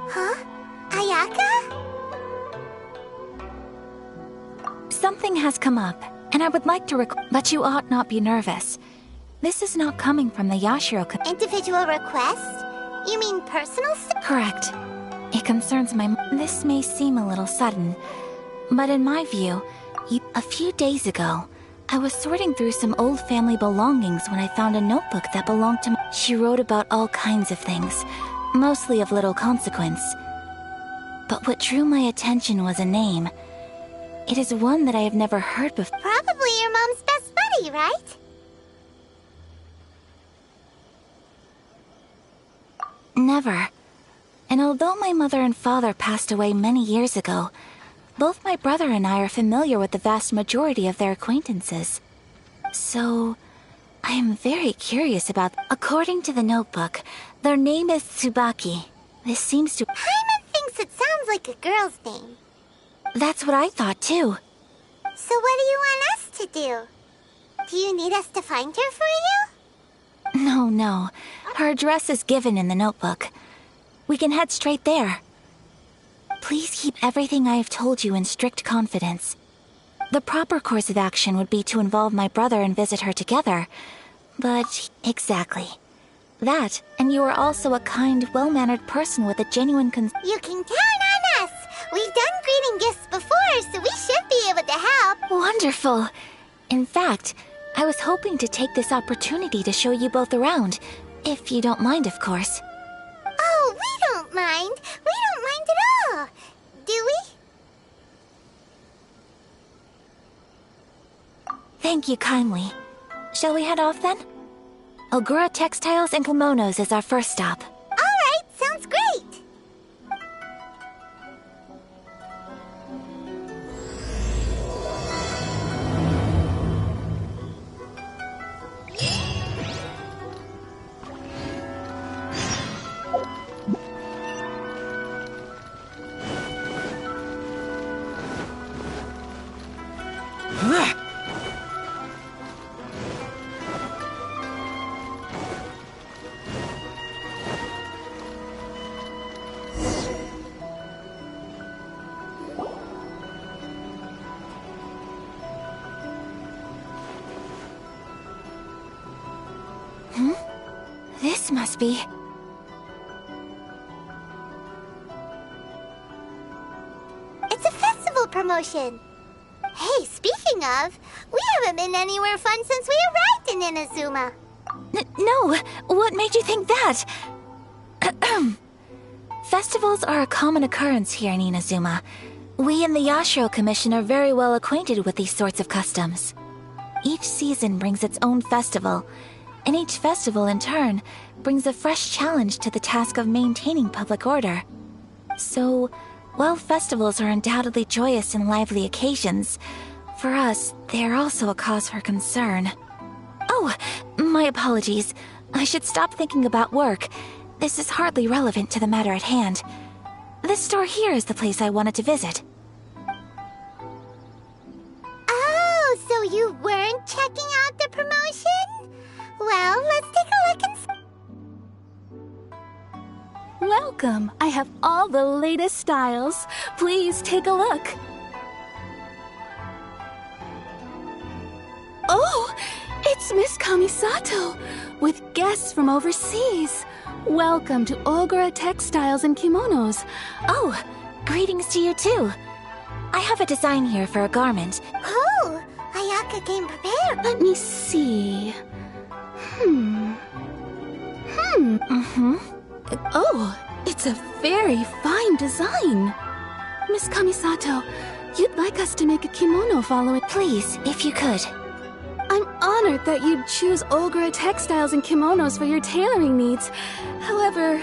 Huh? Ayaka? Something has come up, and I would like to but you ought not be nervous. This is not coming from the Yashiro. Individual request? You mean personal stuff? Correct. It concerns my This may seem a little sudden, but in my view, a few days ago, I was sorting through some old family belongings when I found a notebook that belonged to She wrote about all kinds of things, mostly of little consequence. But what drew my attention was a name. It is one that I have never heard before. Probably your mom's best buddy, right? Never. And although my mother and father passed away many years ago, both my brother and I are familiar with the vast majority of their acquaintances. So, I am very curious about... According to the notebook, their name is Tsubaki. This seems to... Paimon thinks it sounds like a girl's name. That's what I thought too. So what do you want us to do? Do you need us to find her for you? No. Her address is given in the notebook. We can head straight there. Please keep everything I have told you in strict confidence. The proper course of action would be to involve my brother and visit her together. But, exactly. That, and you are also a kind, well-mannered person with a genuine You can count on us! We've done greeting gifts before, so we should be able to help. Wonderful! In fact, I was hoping to take this opportunity to show you both around. If you don't mind, of course. Oh, we don't mind. We don't mind at all. Do we? Thank you kindly. Shall we head off then? Ogura Textiles and Kimonos is our first stop. Alright, sounds great. This must be... It's a festival promotion. Hey, speaking of, we haven't been anywhere fun since we arrived in Inazuma. No! What made you think that? Festivals are a common occurrence here in Inazuma. We in the Yashiro Commission are very well acquainted with these sorts of customs. Each season brings its own festival, and each festival, in turn, brings a fresh challenge to the task of maintaining public order. So, while festivals are undoubtedly joyous and lively occasions, for us, they are also a cause for concern. Oh, my apologies. I should stop thinking about work. This is hardly relevant to the matter at hand. This store here is the place I wanted to visit. Oh, so you weren't checking out the promotion? Well, let's take a look and see. Welcome! I have all the latest styles. Please take a look. Oh! It's Miss Kamisato, with guests from overseas. Welcome to Ogura Textiles and Kimonos. Oh, greetings to you too. I have a design here for a garment. Oh, Ayaka came prepared. Let me see. Oh, it's a very fine design. Miss Kamisato, you'd like us to make a kimono following... Please, if you could. I'm honored that you'd choose Ogura Textiles and Kimonos for your tailoring needs. However,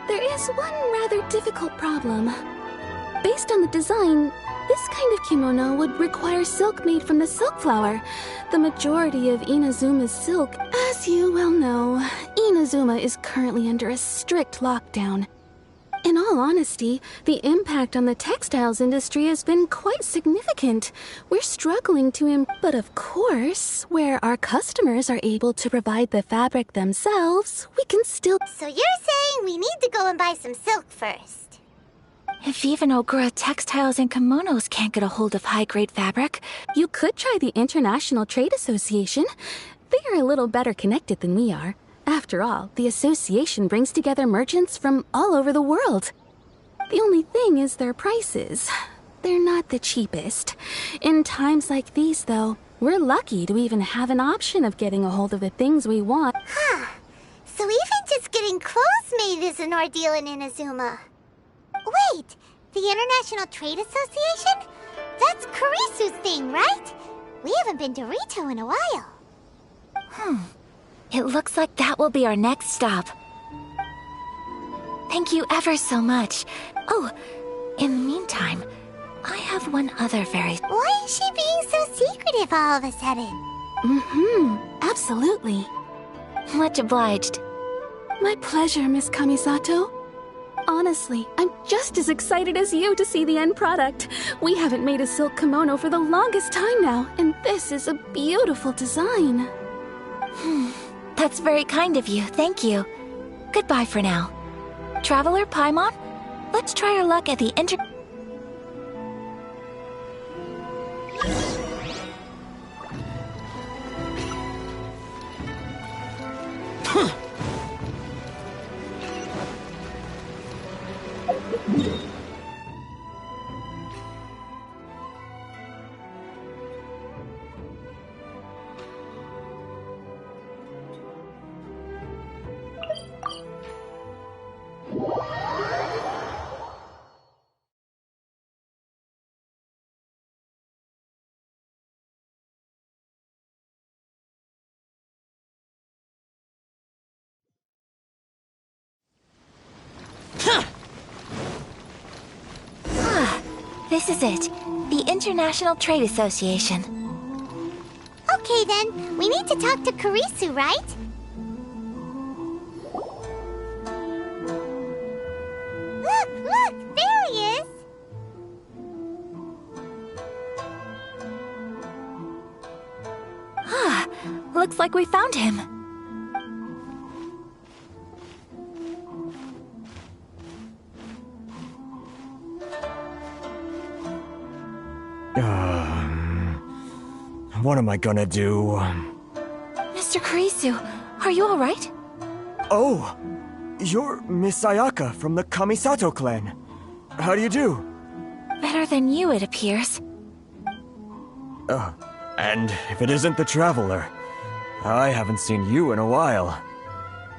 there is one rather difficult problem. Based on the design, this kind of kimono would require silk made from the silk flower. The majority of Inazuma's silk, as you well know, Inazuma is currently under a strict lockdown. In all honesty, the impact on the textiles industry has been quite significant. We're struggling to but of course, where our customers are able to provide the fabric themselves, we can still... So you're saying we need to go and buy some silk first? If even Ogura textiles and kimonos can't get a hold of high-grade fabric, You could try the International Trade Association. They are a little better connected than we are. After all, the association brings together merchants from all over the world. The only thing is their prices. They're not the cheapest. In times like these, though, we're lucky to even have an option of getting a hold of the things we want. Huh. So even just getting clothes made is an ordeal in Inazuma. Wait, the International Trade Association? That's Kurisu's thing, right? We haven't been to Rito in a while. it looks like that will be our next stop. Thank you ever so much. Oh, in the meantime, I have one other very... Why is she being so secretive all of a sudden? Absolutely. Much obliged. My pleasure, Miss Kamisato. Honestly, I'm just as excited as you to see the end product. We haven't made a silk kimono for the longest time now, and this is a beautiful design. That's very kind of you, thank you. Goodbye for now. Traveler Paimon, let's try our luck at the This is it. The International Trade Association. Okay then, we need to talk to Kurisu, right? Look, there he is! Looks like we found him. What am I gonna do? Mr. Kurisu, are you alright? Oh, you're Miss Ayaka from the Kamisato clan. How do you do? Better than you, it appears. And if it isn't the Traveler, I haven't seen you in a while.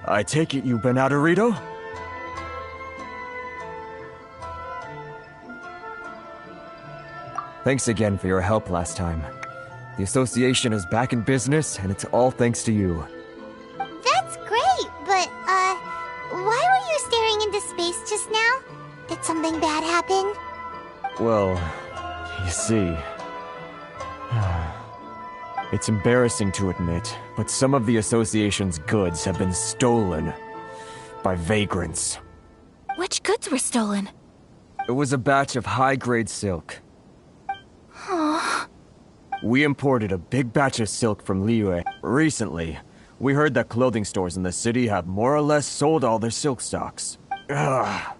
I take it you've been out of Rito? Thanks again for your help last time. The association is back in business, and it's all thanks to you. That's great, but, why were you staring into space just now? Did something bad happen? Well, you see... It's embarrassing to admit, but some of the association's goods have been stolen by vagrants. Which goods were stolen? It was a batch of high-grade silk. We imported a big batch of silk from Liyue. Recently, we heard that clothing stores in the city have more or less sold all their silk stocks. Ugh.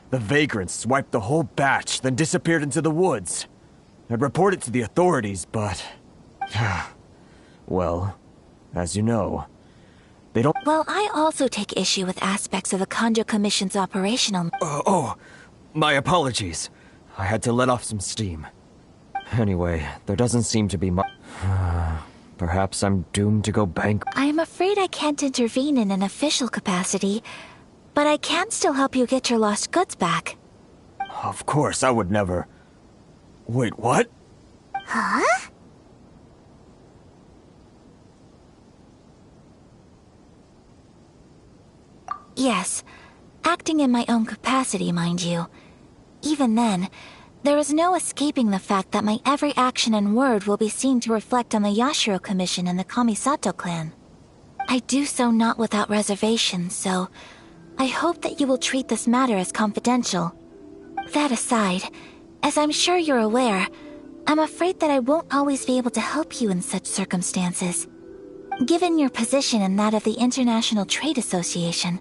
The vagrants swiped the whole batch, then disappeared into the woods. I'd report it to the authorities, but... well, as you know, they don't... Well, I also take issue with aspects of the Kanjo Commission's operational... My apologies. I had to let off some steam. Anyway, there doesn't seem to be much... Perhaps I'm doomed to go bankrupt. I am afraid I can't intervene in an official capacity, but I can still help you get your lost goods back. Of course, I would never... Wait, what? Huh? Yes, acting in my own capacity, mind you. Even then, there is no escaping the fact that my every action and word will be seen to reflect on the Yashiro Commission and the Kamisato clan. I do so not without reservation, so I hope that you will treat this matter as confidential. That aside, as I'm sure you're aware, I'm afraid that I won't always be able to help you in such circumstances. Given your position and that of the International Trade Association,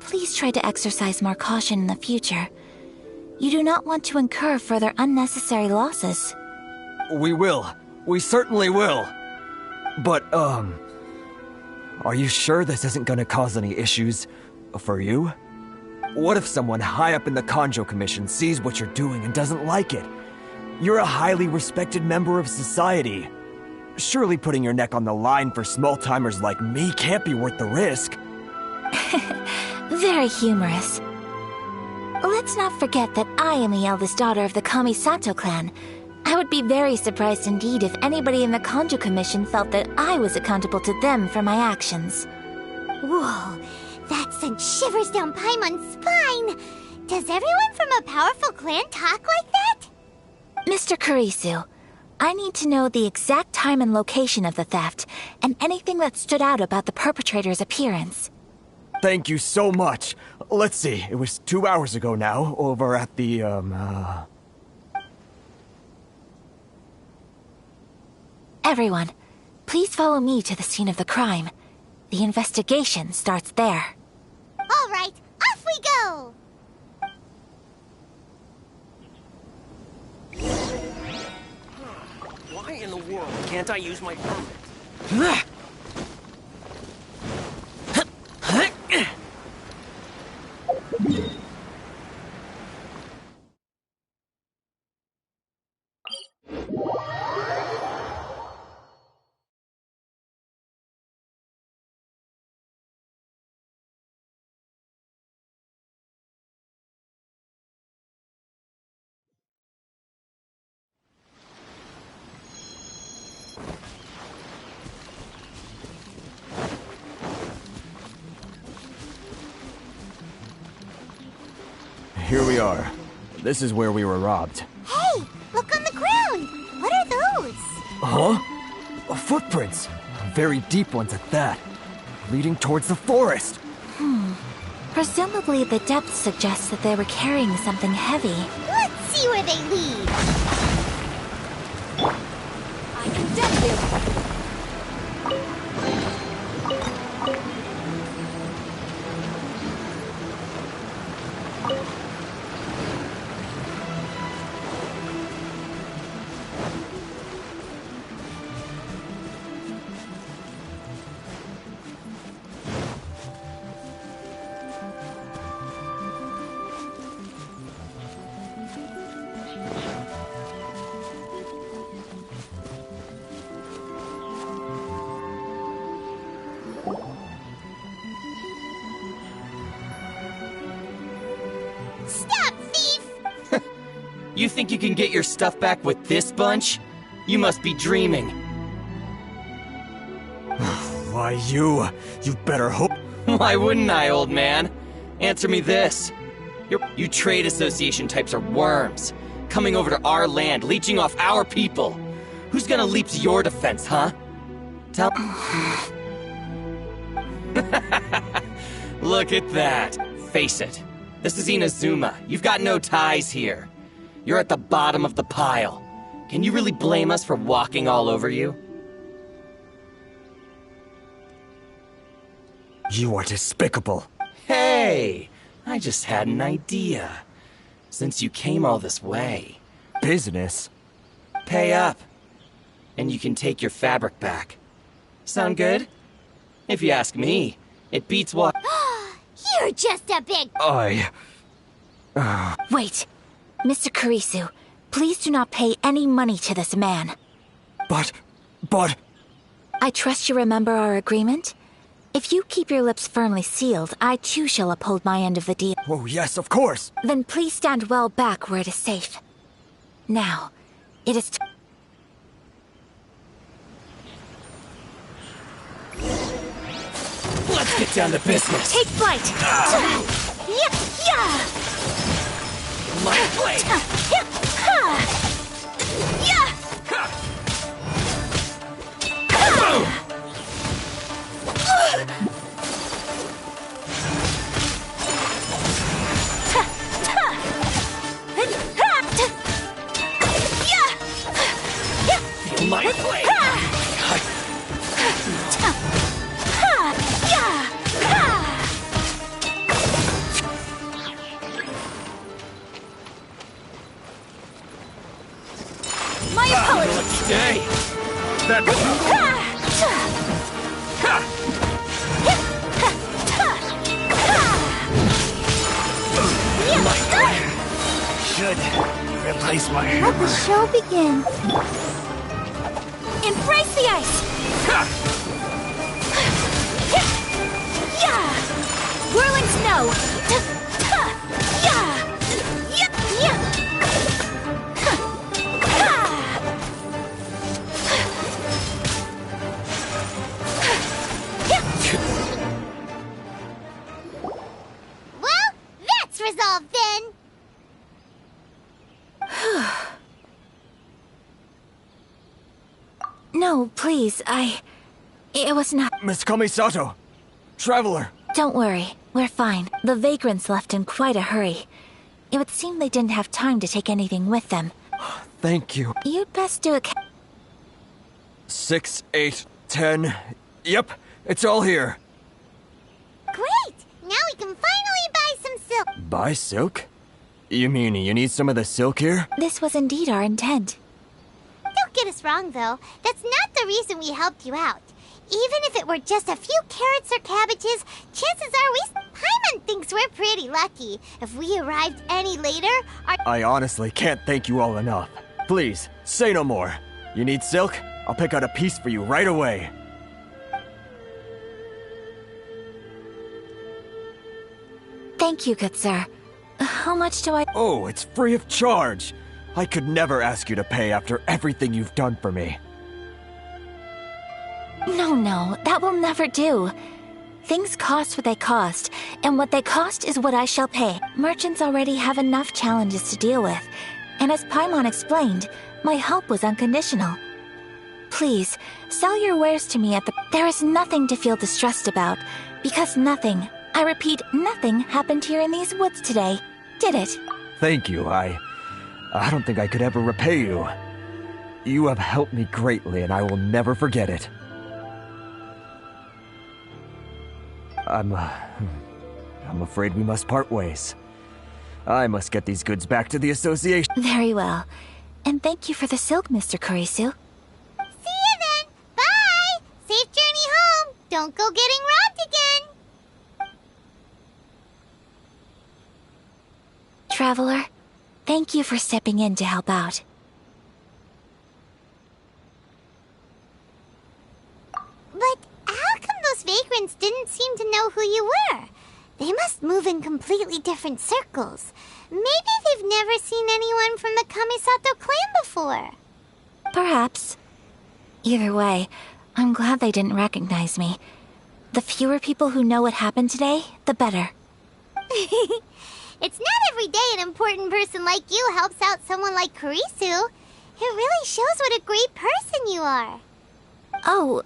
please try to exercise more caution in the future. You do not want to incur further unnecessary losses. We will. We certainly will. But, are you sure this isn't gonna cause any issues for you? What if someone high up in the Kanjo Commission sees what you're doing and doesn't like it? You're a highly respected member of society. Surely putting your neck on the line for small-timers like me can't be worth the risk. Very humorous. Let's not forget that I am the eldest daughter of the Kamisato clan. I would be very surprised indeed if anybody in the Kanjo Commission felt that I was accountable to them for my actions. Whoa, that sent shivers down Paimon's spine. Does everyone from a powerful clan talk like that? Mr. Kurisu, I need to know the exact time and location of the theft, and anything that stood out about the perpetrator's appearance. Thank you so much. Let's see, it was 2 hours ago now, over at the, Everyone, please follow me to the scene of the crime. The investigation starts there. All right, off we go! Why in the world can't I use my permit? here we are. This is where we were robbed. Hey, look on the ground! What are those? Huh? Footprints. Very deep ones at that. Leading towards the forest. Presumably the depth suggests that they were carrying something heavy. Let's see where they lead. I condemn you! Stop, thief! You think you can get your stuff back with this bunch? You must be dreaming. Why, you better hope. Why wouldn't I, old man? Answer me this. You trade association types are worms. Coming over to our land, leeching off our people. Who's gonna leap to your defense, huh? Tell... Look at that. Face it. This is Inazuma. You've got no ties here. You're at the bottom of the pile. Can you really blame us for walking all over you? You are despicable. Hey! I just had an idea. Since you came all this way, Business? pay up. And you can take your fabric back. Sound good? If you ask me, it beats what... You're just a big... Wait! Mr. Kurisu, please do not pay any money to this man. But... I trust you remember our agreement? If you keep your lips firmly sealed, I too shall uphold my end of the deal. Oh, yes, of course. Then please stand well back where it is safe. Now, it is Let's get down to business! Take flight! My blade! Boom! Feel my blade! my lucky day! That Should replace my Let hammer. the show begin. Embrace the ice! Yeah! Whirling snow! Yeah! Well, that's resolved then. No, please, It was not. Miss Kamisato! Traveler! Don't worry, we're fine. The vagrants left in quite a hurry. It would seem they didn't have time to take anything with them. Thank you. You'd best do a 6, 8, 10. Yep, it's all here. Great! Now we can finally buy some silk. Buy silk? You mean you need some of the silk here? This was indeed our intent. Don't get us wrong, though. That's not the reason we helped you out. Even if it were just a few carrots or cabbages, chances are Paimon thinks we're pretty lucky. If we arrived any later, I honestly can't thank you all enough. Please, say no more. You need silk? I'll pick out a piece for you right away. Thank you, good sir. How much do I... Oh, it's free of charge. I could never ask you to pay after everything you've done for me. No, that will never do. Things cost what they cost, and what they cost is what I shall pay. Merchants already have enough challenges to deal with, and as Paimon explained, my help was unconditional. Please, sell your wares to me at the... There is nothing to feel distressed about, because nothing, I repeat, nothing happened here in these woods today, did it? Thank you, I don't think I could ever repay you. You have helped me greatly, and I will never forget it. I'm afraid we must part ways. I must get these goods back to the association. Very well. And thank you for the silk, Mr. Kurisu. See you then! Bye! Safe journey home! Don't go getting robbed again! Traveler, thank you for stepping in to help out. But how come those vagrants didn't seem to know who you were? They must move in completely different circles. Maybe they've never seen anyone from the Kamisato clan before. Perhaps. Either way, I'm glad they didn't recognize me. The fewer people who know what happened today, the better. It's not every day an important person like you helps out someone like Kurisu. It really shows what a great person you are. Oh,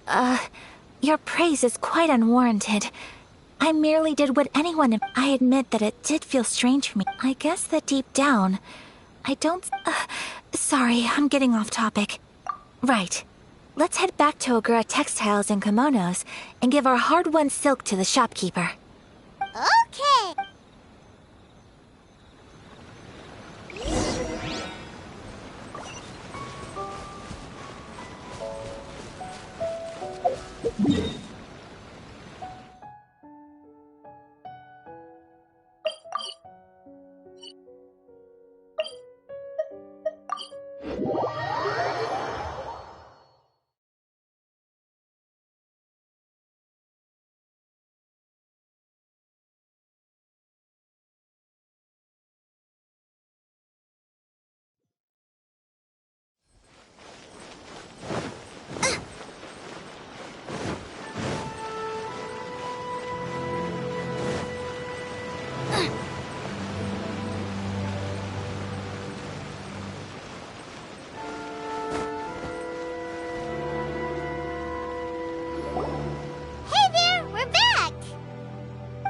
your praise is quite unwarranted. I merely did what anyone... I admit that it did feel strange for me. I guess that deep down, I don't... sorry, I'm getting off topic. Right. Let's head back to Ogura Textiles and Kimonos and give our hard-won silk to the shopkeeper. Okay.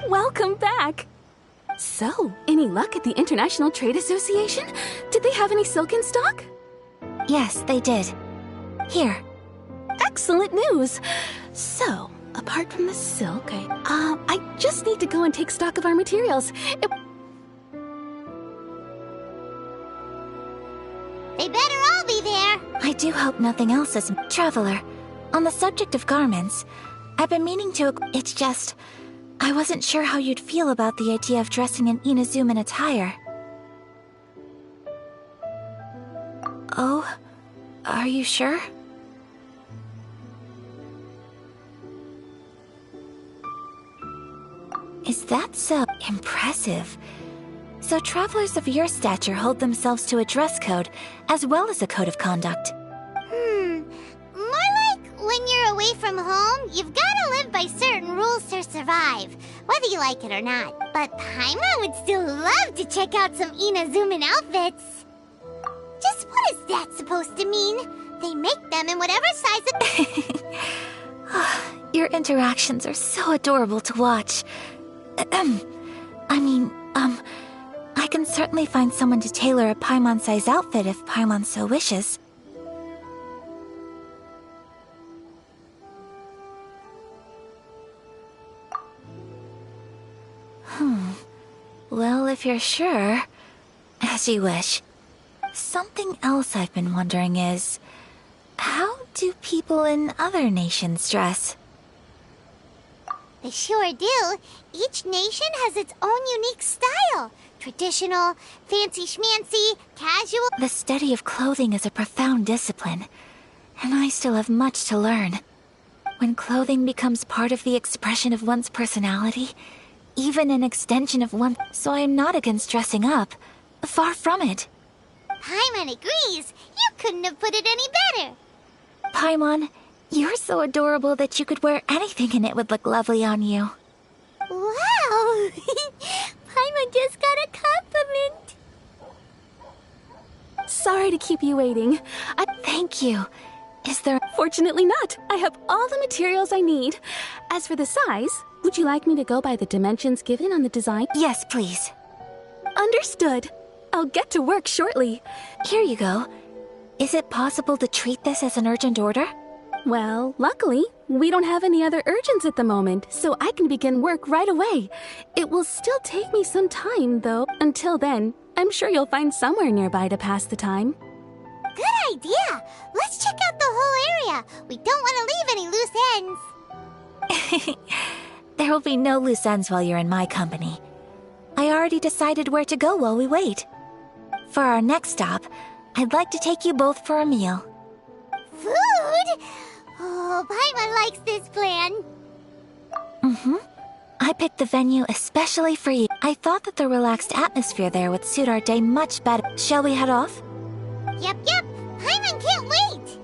Welcome back! So, any luck at the International Trade Association? Did they have any silk in stock? Yes, they did. Here. Excellent news! So, apart from the silk, I just need to go and take stock of our materials. They better all be there. I do hope nothing else is... Traveler, on the subject of garments, I've been meaning to... It's just... I wasn't sure how you'd feel about the idea of dressing in Inazuman attire. Oh? Are you sure? Is that so impressive? So travelers of your stature hold themselves to a dress code, as well as a code of conduct. More like when you're away from home, you've gotta live by certain rules to survive, whether you like it or not. But Paimon would still love to check out some Inazuman outfits. Just what is that supposed to mean? They make them in whatever size Your interactions are so adorable to watch. I can certainly find someone to tailor a Paimon-size outfit if Paimon so wishes. Well, if you're sure, as you wish. Something else I've been wondering is, how do people in other nations dress? They sure do. Each nation has its own unique style. Traditional, fancy schmancy, casual... The study of clothing is a profound discipline, and I still have much to learn. When clothing becomes part of the expression of one's personality, even an extension of one... So I am not against dressing up. Far from it. Paimon agrees. You couldn't have put it any better. Paimon, you're so adorable that you could wear anything and it would look lovely on you. Wow! Paimon just got a compliment. Sorry to keep you waiting. Thank you. Is there... Fortunately not. I have all the materials I need. As for the size, would you like me to go by the dimensions given on the design? Yes, please. Understood. I'll get to work shortly. Here you go. Is it possible to treat this as an urgent order? Well, luckily, we don't have any other urgents at the moment, so I can begin work right away. It will still take me some time, though. Until then, I'm sure you'll find somewhere nearby to pass the time. Good idea. Let's check out the whole area. We don't want to leave any loose ends. There will be no loose ends while you're in my company. I already decided where to go while we wait. For our next stop, I'd like to take you both for a meal. Food? Oh, Paimon likes this plan. I picked the venue especially for you. I thought that the relaxed atmosphere there would suit our day much better. Shall we head off? Yep. Paimon can't wait.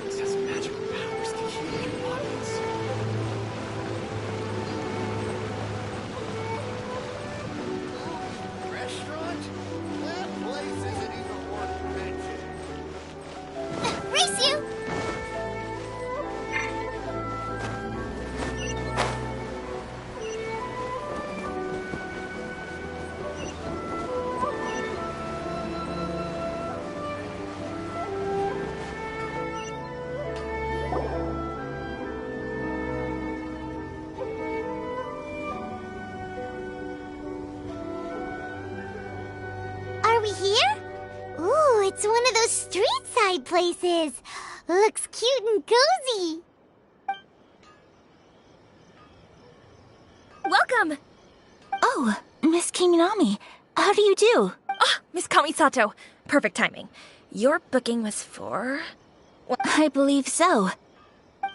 This has magical powers to heal your bodies. Restaurant? That place isn't even worth mentioning. Race you! Are we here? Ooh, it's one of those street-side places. Looks cute and cozy. Welcome! Oh, Miss Kiminami, how do you do? Ah, Miss Kamisato. Perfect timing. Your booking was for... I believe so.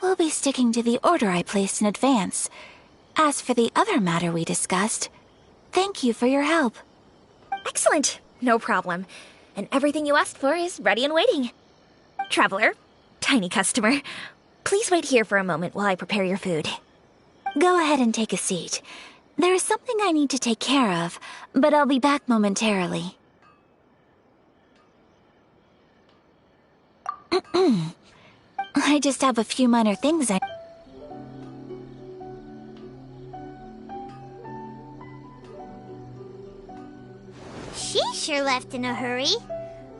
We'll be sticking to the order I placed in advance. As for the other matter we discussed, thank you for your help. Excellent. No problem. And everything you asked for is ready and waiting. Traveler, tiny customer, please wait here for a moment while I prepare your food. Go ahead and take a seat. There is something I need to take care of, but I'll be back momentarily. I just have a few minor things She sure left in a hurry.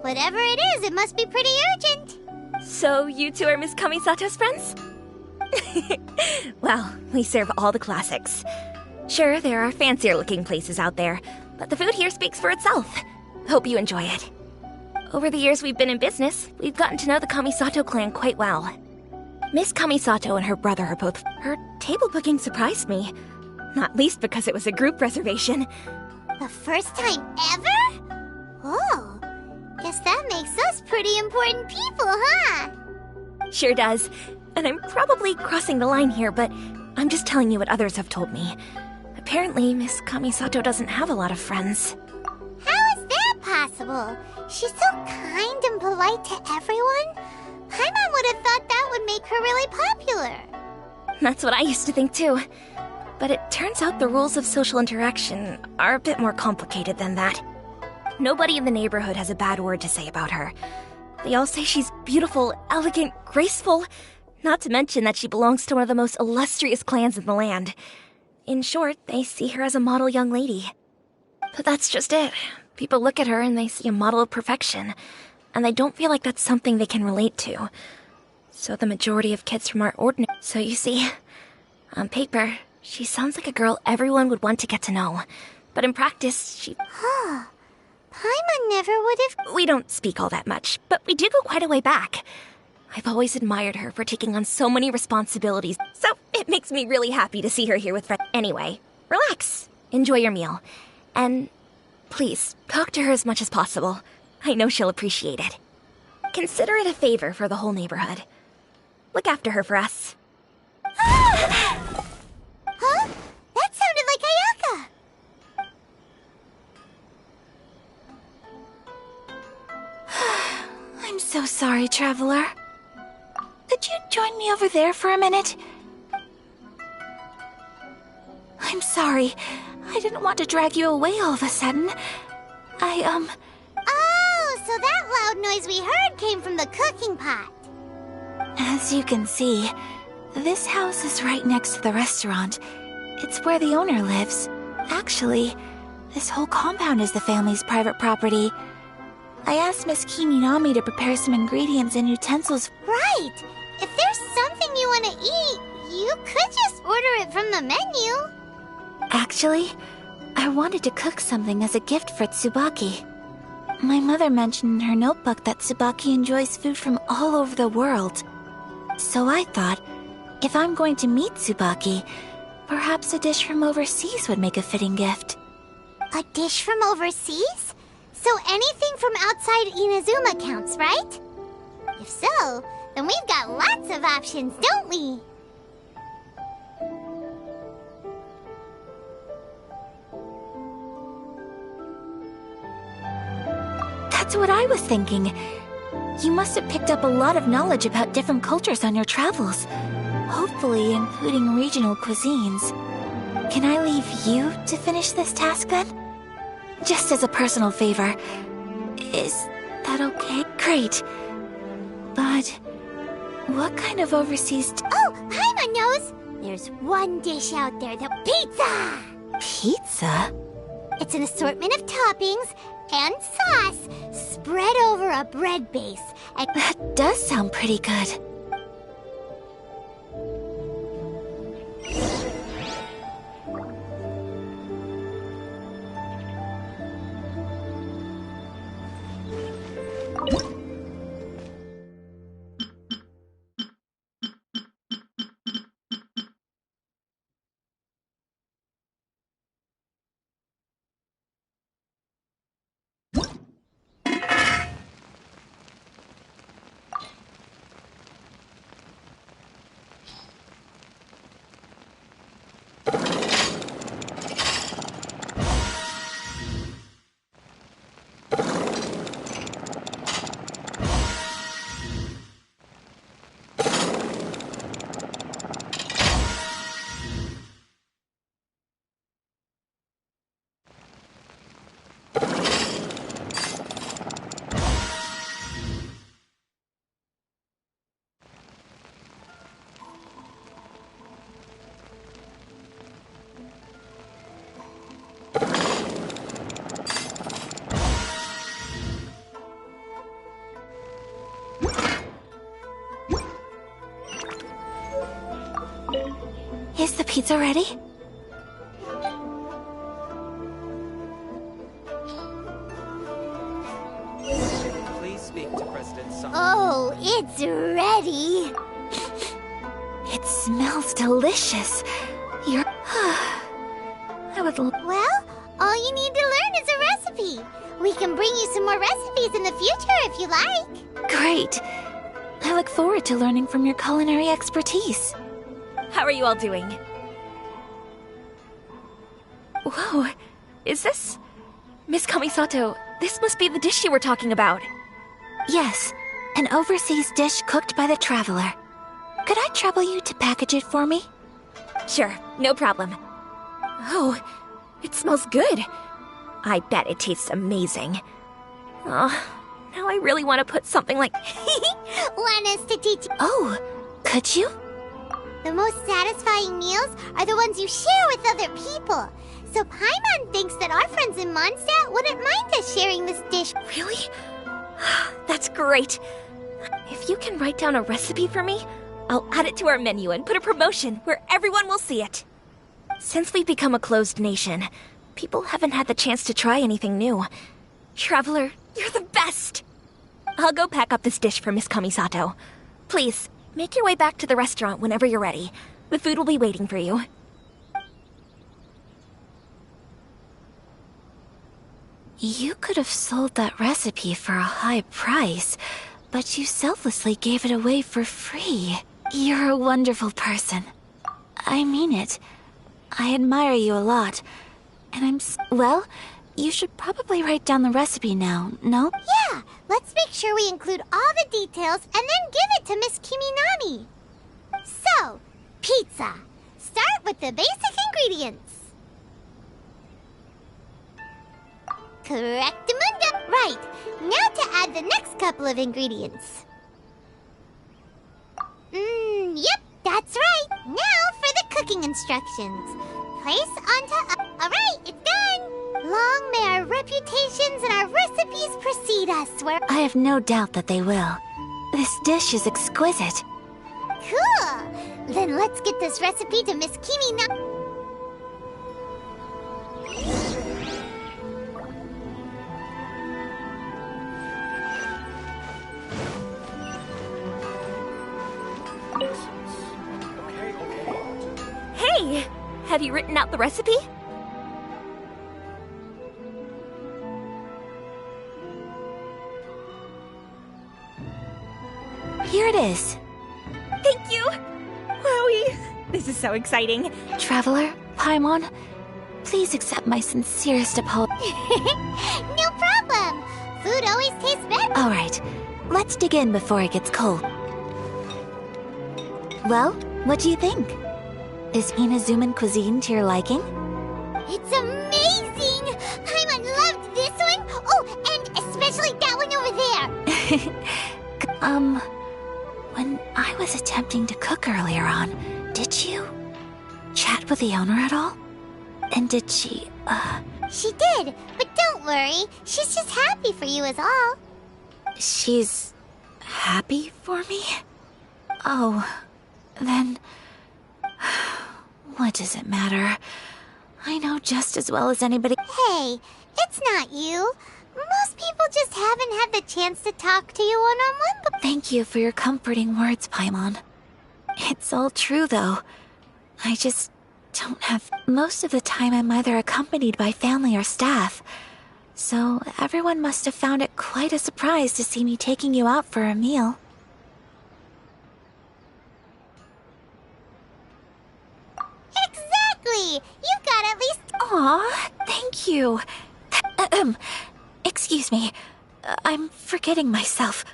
Whatever it is, it must be pretty urgent. So you two are Miss Kamisato's friends? Well, we serve all the classics. Sure, there are fancier-looking places out there, but the food here speaks for itself. Hope you enjoy it. Over the years we've been in business, we've gotten to know the Kamisato clan quite well. Miss Kamisato and her brother are both... Her table booking surprised me. Not least because it was a group reservation. The first time ever? Oh, guess that makes us pretty important people, huh? Sure does. And I'm probably crossing the line here, but I'm just telling you what others have told me. Apparently, Miss Kamisato doesn't have a lot of friends. How is that possible? She's so kind and polite to everyone. Paimon would have thought that would make her really popular. That's what I used to think too. But it turns out the rules of social interaction are a bit more complicated than that. Nobody in the neighborhood has a bad word to say about her. They all say she's beautiful, elegant, graceful, not to mention that she belongs to one of the most illustrious clans in the land. In short, they see her as a model young lady. But that's just it. People look at her and they see a model of perfection, and they don't feel like that's something they can relate to. So the majority of kids from our ordinary... So you see, on paper, she sounds like a girl everyone would want to get to know. But in practice, she... Huh. Paimon never would have... We don't speak all that much, but we do go quite a way back. I've always admired her for taking on so many responsibilities, so it makes me really happy to see her here with friends. Anyway, relax, enjoy your meal, and please, talk to her as much as possible. I know she'll appreciate it. Consider it a favor for the whole neighborhood. Look after her for us. Huh? That sounded like Ayaka. I'm so sorry, Traveler. Could you join me over there for a minute? I'm sorry. I didn't want to drag you away all of a sudden. Oh, so that loud noise we heard came from the cooking pot. As you can see, this house is right next to the restaurant. It's where the owner lives. Actually, this whole compound is the family's private property. I asked Miss Kiminami to prepare some ingredients and utensils. Right. If there's something you want to eat, you could just order it from the menu. Actually, I wanted to cook something as a gift for Tsubaki. My mother mentioned in her notebook that Tsubaki enjoys food from all over the world. So I thought, if I'm going to meet Tsubaki, perhaps a dish from overseas would make a fitting gift. A dish from overseas? So anything from outside Inazuma counts, right? If so, then we've got lots of options, don't we? That's what I was thinking. You must have picked up a lot of knowledge about different cultures on your travels. Hopefully including regional cuisines. Can I leave you to finish this task then? Just as a personal favor. Is that okay? Great. But what kind of overseas... Oh, Paimon knows! There's one dish out there, the pizza! Pizza? It's an assortment of toppings and sauce spread over a bread base. And That does sound pretty good. Is the pizza ready? Please speak to President Song. Oh, it's ready. It smells delicious. You're... I would... Well, all you need to learn is a recipe. We can bring you some more recipes in the future if you like. Great. I look forward to learning from your culinary expertise. How are you all doing? Whoa, is this... Miss Kamisato, this must be the dish you were talking about. Yes, an overseas dish cooked by the traveler. Could I trouble you to package it for me? Sure, no problem. Oh, it smells good. I bet it tastes amazing. Oh, now I really want to put something like... Want us to teach you? Oh, could you? The most satisfying meals are the ones you share with other people. So Paimon thinks that our friends in Mondstadt wouldn't mind us sharing this dish. Really? That's great. If you can write down a recipe for me, I'll add it to our menu and put a promotion where everyone will see it. Since we've become a closed nation, people haven't had the chance to try anything new. Traveler, you're the best! I'll go pack up this dish for Miss Kamisato. Please, make your way back to the restaurant whenever you're ready. The food will be waiting for you. You could have sold that recipe for a high price, but you selflessly gave it away for free. You're a wonderful person. I mean it. I admire you a lot. And well, you should probably write down the recipe now, no? Yeah, let's make sure we include all the details and then give it to Miss Kiminami. So, pizza. Start with the basic ingredients. Correct, Mundo. Right, now to add the next couple of ingredients. Yep, that's right. Now for the cooking instructions. Place onto... Alright, it's done! Long may our reputations and our recipes precede us, where... I have no doubt that they will. This dish is exquisite. Cool! Then let's get this recipe to Miss Kiminami. Hey! Have you written out the recipe? Here it is. Thank you! Wowie! This is so exciting. Traveler, Paimon, please accept my sincerest apology. No problem! Food always tastes better. Alright, let's dig in before it gets cold. Well, what do you think? Is Inazuman cuisine to your liking? It's amazing! Paimon loved this one! Oh, and especially that one over there! When I was attempting to cook earlier on, did you chat with the owner at all? And did she, She did, but don't worry. She's just happy for you is all. She's happy for me? Oh, then... What does it matter? I know just as well as anybody... Hey, it's not you. Most people just haven't had the chance to talk to you one-on-one, but... Thank you for your comforting words, Paimon. It's all true, though. I just don't have... Most of the time I'm either accompanied by family or staff. So everyone must have found it quite a surprise to see me taking you out for a meal. Exactly! You've got at least... Aw, thank you. Excuse me. I'm forgetting myself.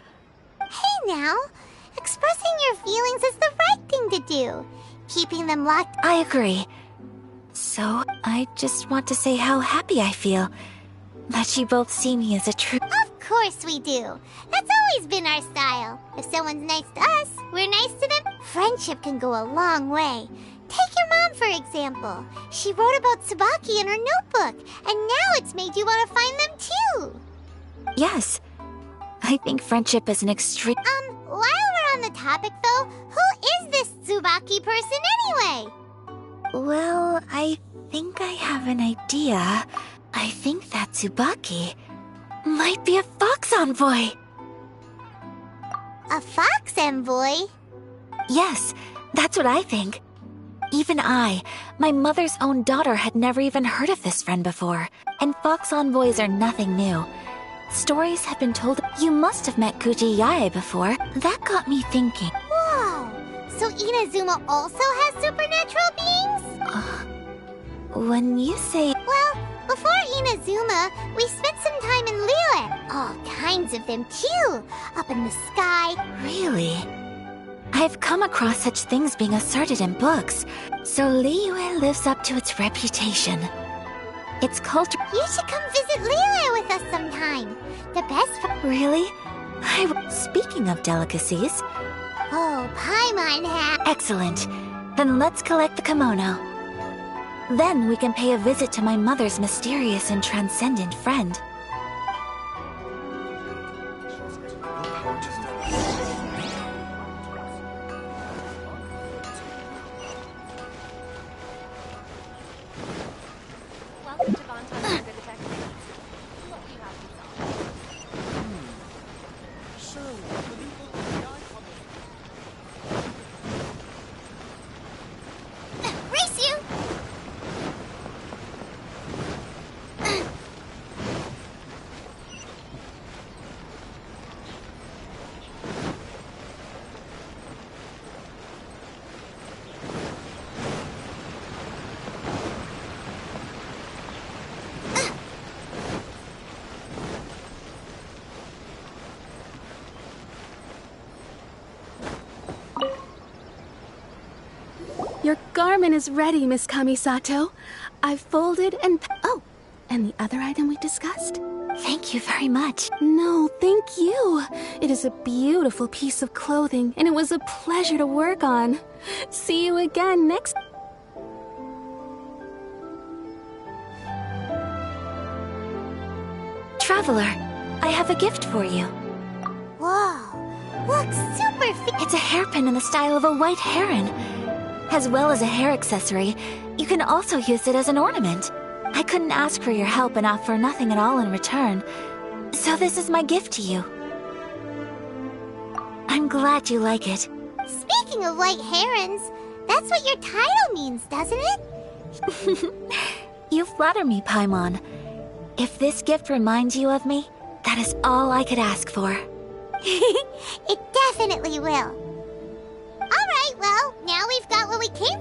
Hey now, expressing your feelings is the right thing to do. Keeping them locked... I agree. So, I just want to say how happy I feel that you both see me as a true... Of course we do. That's always been our style. If someone's nice to us, we're nice to them. Friendship can go a long way. Take your mom, for example. She wrote about Tsubaki in her notebook, and now it's made you want to find them too. Yes. I think friendship is an extreme... While we're on the topic though, who is this Tsubaki person anyway? Well, I think I have an idea. I think that Tsubaki might be a fox envoy. A fox envoy? Yes, that's what I think. Even I, my mother's own daughter, had never even heard of this friend before. And fox envoys are nothing new. Stories have been told. You must have met Kuji Yae before. That got me thinking. Whoa! So Inazuma also has supernatural beings? When you say... Well, before Inazuma, we spent some time in Liyue. All kinds of them too, up in the sky. Really? I've come across such things being asserted in books. So Liyue lives up to its reputation. Its culture... You should come visit Liyue with us sometime. The best for... Really? Speaking of delicacies... Oh, Paimon hat. Excellent. Then let's collect the kimono. Then we can pay a visit to my mother's mysterious and transcendent friend. Race you! Your garment is ready, Miss Kamisato. I've folded and... Oh, and the other item we discussed? Thank you very much. No, thank you. It is a beautiful piece of clothing, and it was a pleasure to work on. See you again next... Traveler, I have a gift for you. Whoa, looks super It's a hairpin in the style of a white heron. As well as a hair accessory, you can also use it as an ornament. I couldn't ask for your help and offer nothing at all in return. So this is my gift to you. I'm glad you like it. Speaking of white herons, that's what your title means, doesn't it? You flatter me, Paimon. If this gift reminds you of me, that is all I could ask for. It definitely will. Alright, well, now we've got what we came